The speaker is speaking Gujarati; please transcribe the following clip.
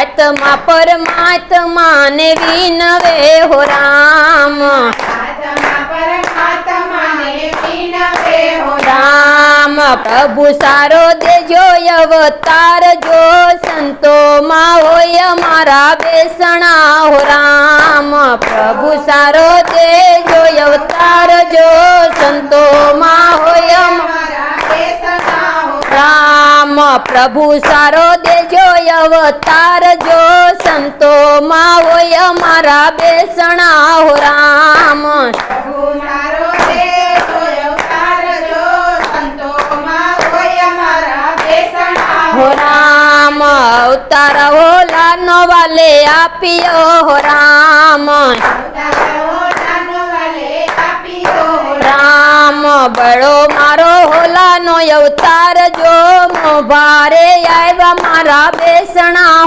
આત્મા પરમાત્મા ને વિનવે હો રામ રામ પ્રભુ સારો દેજો અવતાર જો સંતો માં હોય મારા બેસણા હો રામ પ્રભુ સારો દેજો અવતાર જો સંતો માં હોય રામ પ્રભુ સારો દેજો અવતાર જો સંતો માં હોય મારા બેસણા હો રામ હો રામ અવતાર હોલા નો વાલે આપ્યો હો રામ રામ બળો મારો હોલા નો અવતાર જો ભારે આવ્યા મારા બેસણા